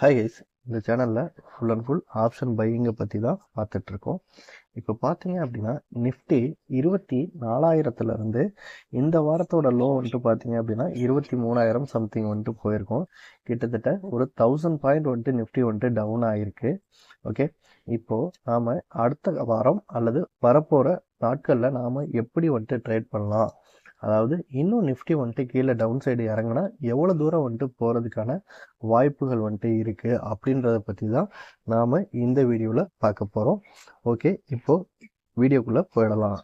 Hi guys, இந்த சேனலில் full and full option பையிங்கை பற்றி தான் பார்த்துட்ருக்கோம். இப்போ பார்த்தீங்க அப்படின்னா நிஃப்டி 24,000லேருந்து இந்த வாரத்தோட லோ வந்துட்டு பார்த்தீங்க அப்படின்னா 23,000 சம்திங் வந்துட்டு போயிருக்கோம். கிட்டத்தட்ட ஒரு 1000 பாயிண்ட் வந்துட்டு நிஃப்டி வந்துட்டு டவுன் ஆகிருக்கு. ஓகே, இப்போது நாம் அடுத்த வாரம் அல்லது வரப்போகிற நாட்களில் நாம் எப்படி வந்துட்டு ட்ரேட் பண்ணலாம், அதாவது இன்னும் நிஃப்டி வந்துட்டு கீழே டவுன் சைடு இறங்குனா எவ்வளோ தூரம் வந்துட்டு போகிறதுக்கான வாய்ப்புகள் வந்துட்டு இருக்குது அப்படின்றத பற்றி தான் நாம் இந்த வீடியோவில் பார்க்க போகிறோம். ஓகே, இப்போது வீடியோக்குள்ளே போயிடலாம்.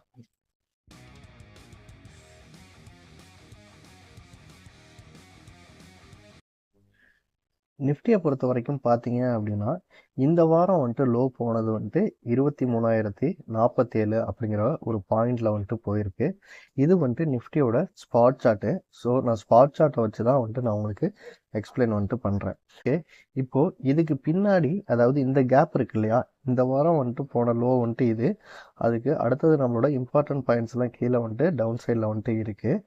நிஃப்டியை பொறுத்த வரைக்கும் பார்த்தீங்க அப்படின்னா இந்த வாரம் வந்துட்டு லோ போனது வந்துட்டு 23,047 அப்படிங்கிற ஒரு பாயிண்டில் வந்துட்டு போயிருக்கு. இது வந்துட்டு நிஃப்டியோட ஸ்பாட் சார்ட்டு. ஸோ நான் ஸ்பாட் சார்ட்டை வச்சு தான் வந்துட்டு நான் உங்களுக்கு எக்ஸ்பிளைன் வந்துட்டு பண்ணுறேன். ஓகே, இப்போது இதுக்கு பின்னாடி அதாவது இந்த கேப் இருக்கு இல்லையா, இந்த வாரம் வந்துட்டு போன லோ வந்துட்டு இது. அதுக்கு அடுத்தது நம்மளோட இம்பார்ட்டன்ட் பாயிண்ட்ஸ்லாம் கீழே வந்துட்டு டவுன் சைடில் வந்துட்டு இருக்குது.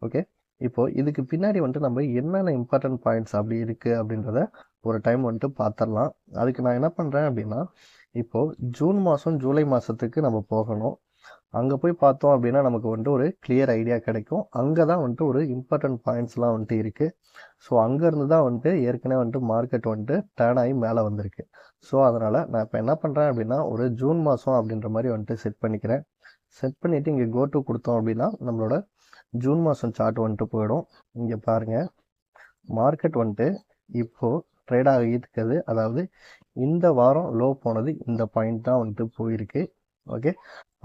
ஓகே, இப்போது இதுக்கு பின்னாடி வந்துட்டு நம்ம என்னென்ன இம்பார்ட்டன்ட் பாயிண்ட்ஸ் அப்படி இருக்குது அப்படின்றத ஒரு டைம் வந்துட்டு பார்த்துடலாம். அதுக்கு நான் என்ன பண்ணுறேன் அப்படின்னா, இப்போது ஜூன் மாதம் ஜூலை மாதத்துக்கு நம்ம போகணும். அங்கே போய் பார்த்தோம் அப்படின்னா நமக்கு வந்துட்டு ஒரு கிளியர் ஐடியா கிடைக்கும். அங்கே தான் வந்துட்டு ஒரு இம்பார்ட்டன்ட் பாயிண்ட்ஸ்லாம் வந்துட்டு இருக்குது. ஸோ அங்கேருந்து தான் வந்துட்டு ஏற்கனவே வந்துட்டு மார்க்கெட் வந்துட்டு டேர்ன் ஆகி மேலே வந்திருக்கு. ஸோ அதனால் நான் இப்போ என்ன பண்ணுறேன் அப்படின்னா ஒரு ஜூன் மாதம் அப்படின்ற மாதிரி வந்துட்டு செட் பண்ணிக்கிறேன். செட் பண்ணிவிட்டு இங்கே கோ டு கொடுத்தோம் அப்படின்னா நம்மளோட ஜூன் மாதம் சார்ட் வந்துட்டு போயிடும். இங்கே பாருங்கள், மார்க்கெட் வந்துட்டு இப்போது ட்ரேட் ஆகியிருக்கிறது, அதாவது இந்த வாரம் லோ போனது இந்த பாயிண்ட் தான் வந்துட்டு போயிருக்கு. ஓகே,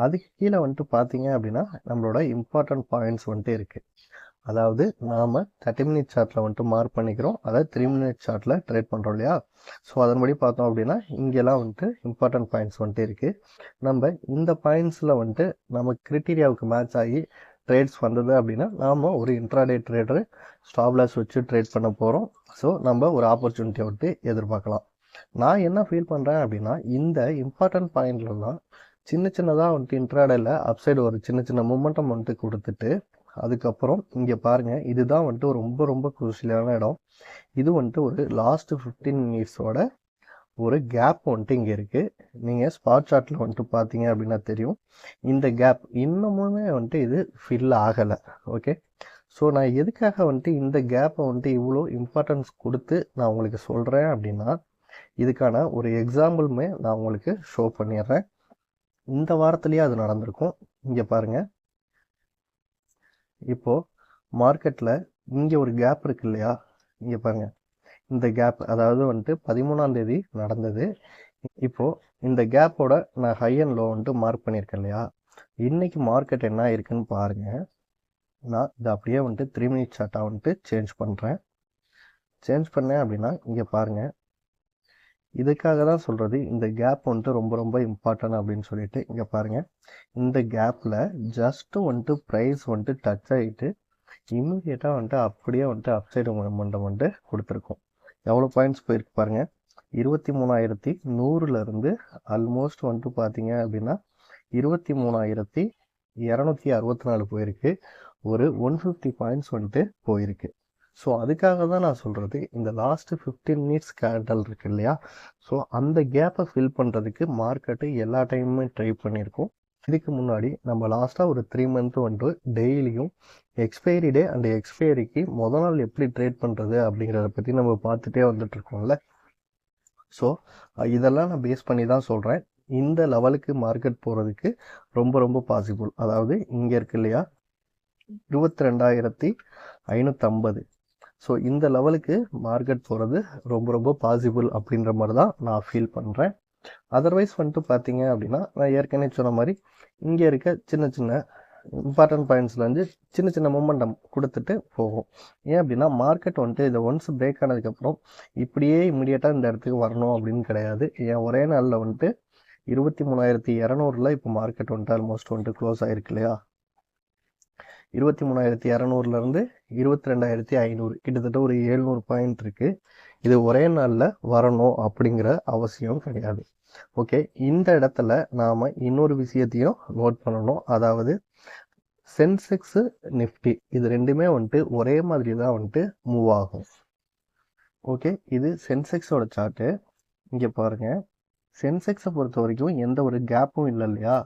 அதுக்கு கீழே வந்துட்டு பார்த்தீங்க அப்படின்னா நம்மளோட இம்பார்ட்டன்ட் பாயிண்ட்ஸ் வந்துட்டு இருக்குது. அதாவது நாம் 30 மினிட் சார்ட்டில் வந்துட்டு மார்க் பண்ணிக்கிறோம், அதாவது 3 மினிட் சார்ட்டில் ட்ரேட் பண்ணுறோம் இல்லையா. ஸோ அதன்படி பார்த்தோம் அப்படின்னா இங்கெல்லாம் வந்துட்டு இம்பார்ட்டன்ட் பாயிண்ட்ஸ் வந்துட்டு இருக்குது. நம்ம இந்த பாயிண்ட்ஸில் வந்துட்டு நம்ம கிரிட்டீரியாவுக்கு மேட்ச் ஆகி ட்ரேட்ஸ் வந்தது அப்படின்னா நாம் ஒரு இன்ட்ராடே ட்ரேடரு ஸ்டாப் லாஸ் வச்சு ட்ரேட் பண்ண போகிறோம். ஸோ நம்ம ஒரு ஆப்பர்ச்சுனிட்டியை வந்துட்டு எதிர்பார்க்கலாம். நான் என்ன ஃபீல் பண்ணுறேன் அப்படின்னா இந்த இம்பார்ட்டன்ட் பாயிண்ட்லலாம் சின்னதாக வந்துட்டு இன்ட்ராடேல அப்சைடு ஒரு சின்ன மூமெண்டம் வந்துட்டு கொடுத்துட்டு அதுக்கப்புறம் இங்கே பாருங்கள், இதுதான் வந்துட்டு ரொம்ப ரொம்ப குரூஷியலான இடம். இது வந்துட்டு ஒரு லாஸ்ட்டு 15 மினிட்ஸோட ஒரு கேப் வந்துட்டு இங்கே இருக்குது. நீங்கள் ஸ்பாட் சார்ட்டில் வந்துட்டு பார்த்தீங்க அப்படின்னா தெரியும், இந்த கேப் இன்னமுமே வந்துட்டு இது ஃபில் ஆகலை. ஓகே, ஸோ நான் எதுக்காக வந்துட்டு இந்த கேப்பை வந்துட்டு இவ்வளோ இம்பார்ட்டன்ஸ் கொடுத்து நான் உங்களுக்கு சொல்கிறேன் அப்படின்னா இதுக்கான ஒரு எக்ஸாம்பிளுமே நான் உங்களுக்கு ஷோ பண்ணிடுறேன். இந்த வாரத்துலேயே அது நடந்திருக்கும். இங்கே பாருங்கள், இப்போது மார்க்கெட்டில் இங்கே ஒரு கேப் இருக்கு இல்லையா, இங்கே பாருங்கள், இந்த கேப் அதாவது வந்துட்டு 13ஆம் தேதி நடந்தது. இப்போது இந்த கேப்போட நான் ஹை அண்ட் லோ வந்துட்டு மார்க் பண்ணியிருக்கேன் இல்லையா. இன்றைக்கி மார்க்கெட் என்ன இருக்குன்னு பாருங்கள். நான் இதை அப்படியே வந்துட்டு 3 மினிட் சார்ட்டாக வந்துட்டு சேஞ்ச் பண்ணுறேன். சேஞ்ச் பண்ணேன் அப்படின்னா இங்கே பாருங்கள், இதுக்காக தான் சொல்கிறது இந்த கேப் வந்துட்டு ரொம்ப ரொம்ப இம்பார்ட்டன்ட் அப்படின்னு சொல்லிட்டு. இங்கே பாருங்கள், இந்த கேப்பில் ஜஸ்ட்டு வந்துட்டு ப்ரைஸ் வந்துட்டு டச் ஆகிட்டு இம்மிடியேட்டாக வந்துட்டு அப்படியே வந்துட்டு அப்சைடு மொமெண்டம் வந்துட்டு கொடுத்துருக்கோம். எவ்வளோ பாயிண்ட்ஸ் போயிருக்கு பாருங்கள், 23,100லேருந்து ஆல்மோஸ்ட் வந்துட்டு பார்த்தீங்க அப்படின்னா 23,264 போயிருக்கு. ஒரு 150 பாயிண்ட்ஸ் வந்துட்டு போயிருக்கு. ஸோ அதுக்காக தான் நான் சொல்கிறது இந்த லாஸ்ட்டு 15 மினிட்ஸ் கேண்டல் இருக்கு இல்லையா, ஸோ அந்த கேப்பை ஃபில் பண்ணுறதுக்கு மார்க்கெட்டு எல்லா டைமுமே ட்ரை பண்ணியிருக்கோம். இதுக்கு முன்னாடி நம்ம லாஸ்ட்டாக ஒரு 3 மந்த் வந்துட்டு டெய்லியும் எக்ஸ்பைரி டே அண்ட் எக்ஸ்பைரிக்கு முதல் நாள் எப்படி ட்ரேட் பண்ணுறது அப்படிங்கிறத பற்றி நம்ம பார்த்துட்டே வந்துட்டுருக்கோம்ல. ஸோ இதெல்லாம் நான் பேஸ் பண்ணி தான் சொல்கிறேன். இந்த லெவலுக்கு மார்க்கெட் போகிறதுக்கு ரொம்ப ரொம்ப பாசிபிள். அதாவது இங்கே இருக்கு இல்லையா 22,550. ஸோ இந்த லெவலுக்கு மார்க்கெட் போகிறது ரொம்ப ரொம்ப பாசிபிள் அப்படின்ற மாதிரி தான் நான் ஃபீல் பண்ணுறேன். அதர்வைஸ் வந்துட்டு பார்த்தீங்க அப்படின்னா நான் ஏற்கனவே சொன்ன மாதிரி இங்கே இருக்க சின்ன இம்பார்ட்டன்ட் பாயிண்ட்ஸ்லேருந்து சின்ன மூமெண்டம் கொடுத்துட்டு போகும். ஏன் அப்படின்னா மார்க்கெட் வந்துட்டு இதை ஒன்ஸ் பிரேக் ஆனதுக்கப்புறம் இப்படியே இம்மிடியேட்டாக இந்த இடத்துக்கு வரணும் அப்படின்னு கிடையாது. ஏன் ஒரே நாளில் வந்துட்டு 23,200 இப்போ மார்க்கெட் வந்துட்டு ஆல்மோஸ்ட் வந்துட்டு க்ளோஸ் ஆகிருக்கு இல்லையா. 23,200லேருந்து 22,500 கிட்டத்தட்ட ஒரு 700 பாயிண்ட் இருக்குது. இது ஒரே நாளில் வரணும் அப்படிங்கிற அவசியம் கிடையாது. ஓகே, இந்த இடத்துல நாம் இன்னொரு விஷயத்தையும் நோட் பண்ணணும். அதாவது சென்செக்ஸு நிஃப்டி இது ரெண்டுமே வந்துட்டு ஒரே மாதிரி தான் வந்துட்டு மூவ் ஆகும். ஓகே, இது சென்செக்ஸோட சார்ட்டு. இங்கே பாருங்கள், சென்செக்ஸை பொறுத்த வரைக்கும் எந்த ஒரு கேப்பும் இல்லை இல்லையா?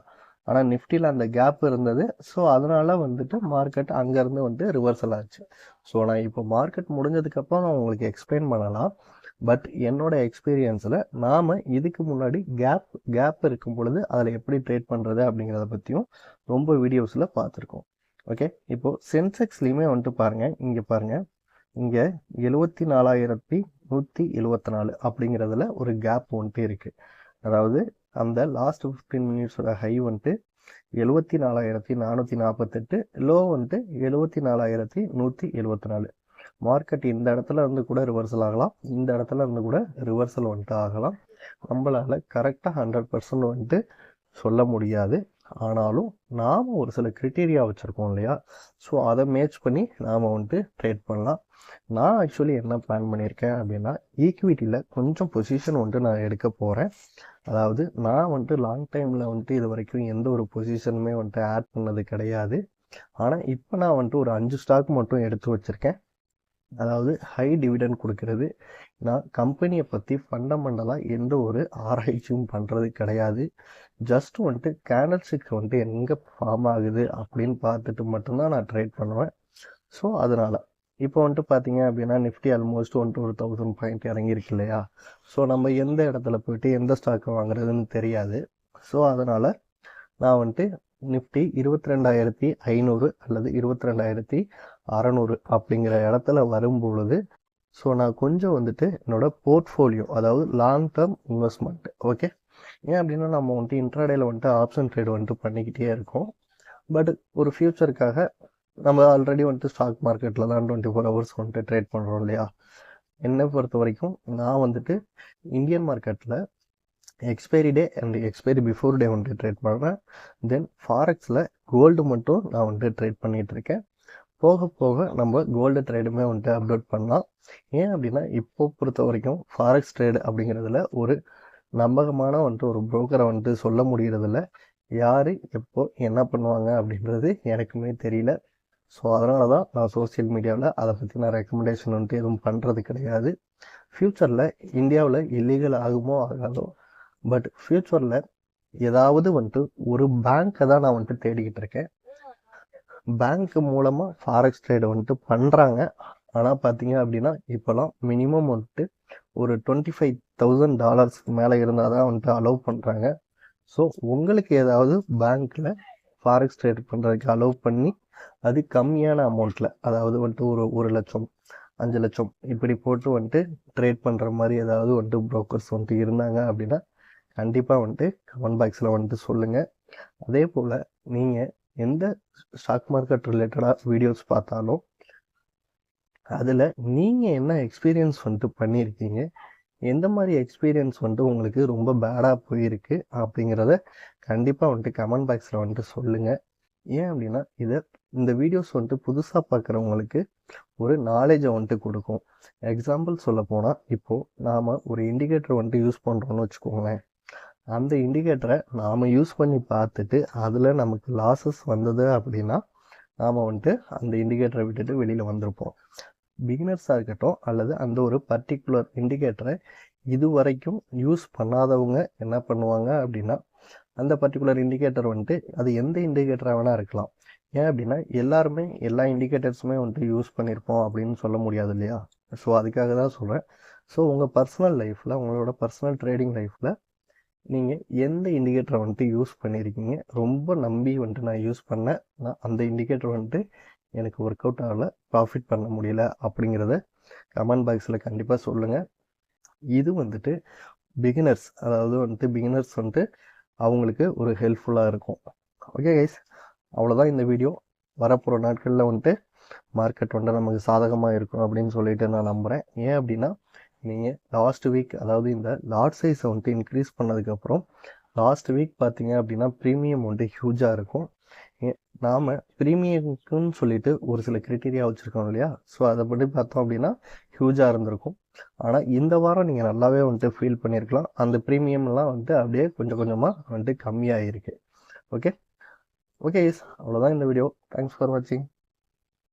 ஆனால் நிஃப்டியில் அந்த கேப் இருந்தது. ஸோ அதனால் வந்துட்டு மார்க்கெட் அங்கேருந்து வந்துட்டு ரிவர்சல் ஆச்சு. ஸோ நான் இப்போ மார்க்கெட் முடிஞ்சதுக்கப்புறம் நான் உங்களுக்கு எக்ஸ்பிளைன் பண்ணலாம். பட் என்னோட எக்ஸ்பீரியன்ஸில் நாம் இதுக்கு முன்னாடி கேப் இருக்கும் பொழுது அதில் எப்படி ட்ரேட் பண்ணுறது அப்படிங்கிறத பற்றியும் ரொம்ப வீடியோஸில் பார்த்துருக்கோம். ஓகே, இப்போது சென்செக்ஸ்லேயுமே வந்துட்டு பாருங்கள், இங்கே பாருங்கள், இங்கே 74,174 அப்படிங்கிறதுல ஒரு கேப் வந்துட்டு இருக்குது. அதாவது அந்த லாஸ்ட் 15 மினிட்ஸோட ஹை வந்துட்டு 74,448, லோ வந்துட்டு 74,174. மார்க்கெட் இந்த இடத்துல இருந்து கூட ரிவர்சல் ஆகலாம், இந்த இடத்துல இருந்து கூட ரிவர்சல் வந்துட்டு ஆகலாம். நம்மளால் கரெக்டாக 100% வந்துட்டு சொல்ல முடியாது. ஆனாலும் நாம் ஒரு சில கிரிட்டீரியா வச்சுருக்கோம் இல்லையா? ஸோ அதை மேட்ச் பண்ணி நாம் வந்துட்டு ட்ரேட் பண்ணலாம். நான் ஆக்சுவலி என்ன பிளான் பண்ணியிருக்கேன் அப்படின்னா, ஈக்விட்டியில் கொஞ்சம் பொசிஷன் வந்துட்டு நான் எடுக்க போகிறேன். அதாவது நான் வந்துட்டு லாங் டைமில் வந்துட்டு இது வரைக்கும் எந்த ஒரு பொசிஷனுமே வந்துட்டு ஆட் பண்ணது கிடையாது. ஆனால் இப்போ நான் வந்துட்டு ஒரு 5 ஸ்டாக் மட்டும் எடுத்து வச்சுருக்கேன். அதாவது ஹை டிவிடெண்ட் கொடுக்கறது. நான் கம்பெனியை பற்றி ஃபண்டமெண்டலாக எந்த ஒரு ஆராய்ச்சியும் பண்ணுறது கிடையாது. ஜஸ்ட் வந்துட்டு கேண்டல்ஸ்டிக் வந்துட்டு எங்கே ஃபார்ம் ஆகுது அப்படின்னு பார்த்துட்டு மட்டும்தான் நான் ட்ரேட் பண்ணுவேன். ஸோ அதனால் இப்போ வந்துட்டு பார்த்தீங்க அப்படின்னா நிஃப்டி ஆல்மோஸ்ட் வந்துட்டு ஒரு 1000 பாயிண்ட் இறங்கியிருக்கு இல்லையா? ஸோ நம்ம எந்த இடத்துல போய்ட்டு எந்த ஸ்டாக்கை வாங்குறதுன்னு தெரியாது. ஸோ அதனால் நான் வந்துட்டு நிஃப்டி 22,500 அல்லது 22,600 அப்படிங்கிற இடத்துல வரும்பொழுது ஸோ நான் கொஞ்சம் வந்துட்டு என்னோட போர்ட்ஃபோலியோ, அதாவது லாங் டேர்ம் இன்வெஸ்ட்மெண்ட். ஓகே, ஏன் அப்படின்னா நம்ம வந்துட்டு இன்ட்ராடேல வந்துட்டு ஆப்ஷன் ட்ரேட் வந்துட்டு பண்ணிக்கிட்டே இருக்கோம். பட் ஒரு ஃபியூச்சருக்காக நம்ம ஆல்ரெடி வந்துட்டு ஸ்டாக் மார்க்கெட்டில் தான் 24 ஹவர்ஸ் வந்துட்டு ட்ரேட் பண்ணுறோம் இல்லையா? என்னை பொறுத்த வரைக்கும் நான் வந்துட்டு இந்தியன் மார்க்கெட்டில் expiry day and expiry before டே வந்துட்டு ட்ரேட் பண்ணுறேன். தென் ஃபாரெக்ஸில் கோல்டு மட்டும் நான் வந்துட்டு ட்ரேட் பண்ணிகிட்டு இருக்கேன். போக போக நம்ம கோல்டு ட்ரேடுமே வந்துட்டு அப்டேட் பண்ணலாம். ஏன் அப்படின்னா இப்போ பொறுத்த வரைக்கும் ஃபாரெக்ஸ் ட்ரேடு அப்படிங்கிறதுல ஒரு நம்பகமான வந்துட்டு ஒரு புரோக்கரை வந்துட்டு சொல்ல முடியறதில்ல. யார் எப்போ என்ன பண்ணுவாங்க அப்படின்றது எனக்குமே தெரியல. ஸோ அதனால தான் நான் சோசியல் மீடியாவில் அதை பற்றி நான் ரெக்கமெண்டேஷன் வந்துட்டு எதுவும் பண்ணுறது கிடையாது. ஃப்யூச்சரில் இந்தியாவில் இல்லீகல் ஆகுமோ ஆகாதோ, பட் ஃப்யூச்சரில் ஏதாவது வந்துட்டு ஒரு பேங்க்கை தான் நான் வந்துட்டு தேடிக்கிட்டு இருக்கேன். பேங்க் மூலமாக ஃபாரெக்ஸ் ட்ரேடு வந்துட்டு பண்ணுறாங்க. ஆனால் பார்த்தீங்க அப்படின்னா இப்போலாம் மினிமம் வந்துட்டு ஒரு $25,000 மேலே இருந்தால் தான் வந்துட்டு அலோவ் பண்ணுறாங்க. ஸோ உங்களுக்கு ஏதாவது பேங்க்கில் ஃபாரெக்ஸ் ட்ரேட் பண்ணுறதுக்கு அலோவ் பண்ணி அது கம்மியான அமௌண்ட்டில், அதாவது வந்துட்டு ஒரு 1 லட்சம் 5 லட்சம் இப்படி போட்டு வந்துட்டு ட்ரேட் பண்ணுற மாதிரி ஏதாவது வந்துட்டு ப்ரோக்கர்ஸ் வந்துட்டு இருந்தாங்க அப்படின்னா கண்டிப்பாக வந்துட்டு கமெண்ட் பாக்ஸில் வந்துட்டு சொல்லுங்கள். அதே போல் நீங்கள் எந்த ஸ்டாக் மார்க்கெட் ரிலேட்டடாக வீடியோஸ் பார்த்தாலும் அதில் நீங்கள் என்ன எக்ஸ்பீரியன்ஸ் வந்துட்டு பண்ணியிருக்கீங்க, எந்த மாதிரி எக்ஸ்பீரியன்ஸ் வந்துட்டு உங்களுக்கு ரொம்ப பேடாக போயிருக்கு அப்படிங்கிறத கண்டிப்பாக வந்துட்டு கமெண்ட் பாக்ஸில் வந்துட்டு சொல்லுங்கள். ஏன் அப்படின்னா இந்த வீடியோஸ் வந்துட்டு புதுசாக பார்க்குறவங்களுக்கு ஒரு நாலேஜை வந்துட்டு கொடுக்கும். எக்ஸாம்பிள் சொல்ல போனால் இப்போது நாம் ஒரு இண்டிகேட்டர் வந்துட்டு யூஸ் பண்ணுறோன்னு வச்சுக்கோங்களேன். அந்த இண்டிகேட்டரை நாம் யூஸ் பண்ணி பார்த்துட்டு அதில் நமக்கு லாஸஸ் வந்தது அப்படின்னா நாம் வந்துட்டு அந்த இண்டிகேட்டரை விட்டுட்டு வெளியில் வந்திருப்போம். பிகினர்ஸாக இருக்கட்டும் அல்லது அந்த ஒரு பர்டிகுலர் இண்டிகேட்டரை இது வரைக்கும் யூஸ் பண்ணாதவங்க என்ன பண்ணுவாங்க அப்படின்னா, அந்த பர்டிகுலர் இண்டிகேட்டர் வந்துட்டு அது எந்த இண்டிகேட்டராக வேணால் இருக்கலாம். ஏன் அப்படின்னா எல்லாருமே எல்லா இண்டிகேட்டர்ஸுமே வந்துட்டு யூஸ் பண்ணியிருப்போம் அப்படின்னு சொல்ல முடியாது இல்லையா? ஸோ அதுக்காக தான் சொல்கிறேன். ஸோ உங்கள் பர்சனல் லைஃப்பில், உங்களோட பர்சனல் ட்ரேடிங் லைஃப்பில் நீங்கள் எந்த இண்டிகேட்டரை வந்துட்டு யூஸ் பண்ணியிருக்கீங்க, ரொம்ப நம்பி வந்துட்டு நான் யூஸ் பண்ணேன், நான் அந்த இண்டிகேட்டர் வந்துட்டு எனக்கு ஒர்க் அவுட் ஆகலை, ப்ராஃபிட் பண்ண முடியல அப்படிங்கிறத கமெண்ட் பாக்ஸில் கண்டிப்பாக சொல்லுங்கள். இது வந்துட்டு பிகினர்ஸ், அதாவது வந்துட்டு பிகினர்ஸ் வந்துட்டு அவங்களுக்கு ஒரு ஹெல்ப்ஃபுல்லாக இருக்கும். ஓகே கைஸ், அவ்வளோதான் இந்த வீடியோ. வரப்போகிற நாட்களில் வந்துட்டு மார்க்கெட் வந்துட்டு நமக்கு சாதகமாக இருக்கும் அப்படின்னு சொல்லிட்டு நான் நம்புகிறேன். ஏன் அப்படின்னா நீங்கள் லாஸ்ட் வீக், அதாவது இந்த லாட் சைஸை வந்துட்டு இன்க்ரீஸ் பண்ணதுக்கப்புறம் லாஸ்ட் வீக் பார்த்தீங்க அப்படின்னா ப்ரீமியம் வந்துட்டு ஹியூஜாக இருக்கும். நாம் ப்ரீமியமுக்குன்னு சொல்லிட்டு ஒரு சில கிரிட்டீரியா வச்சுருக்கோம் இல்லையா? ஸோ அதை பற்றி பார்த்தோம் அப்படின்னா ஹியூஜாக இருந்திருக்கும். ஆனால் இந்த வாரம் நீங்கள் நல்லாவே வந்துட்டு ஃபீல் பண்ணியிருக்கலாம். அந்த ப்ரீமியம்லாம் வந்துட்டு அப்படியே கொஞ்சம் கொஞ்சமாக வந்துட்டு கம்மியாகிருக்கு. ஓகே ஓகே, அவ்வளோதான் இந்த வீடியோ. தேங்க்ஸ் ஃபார் வாட்சிங்.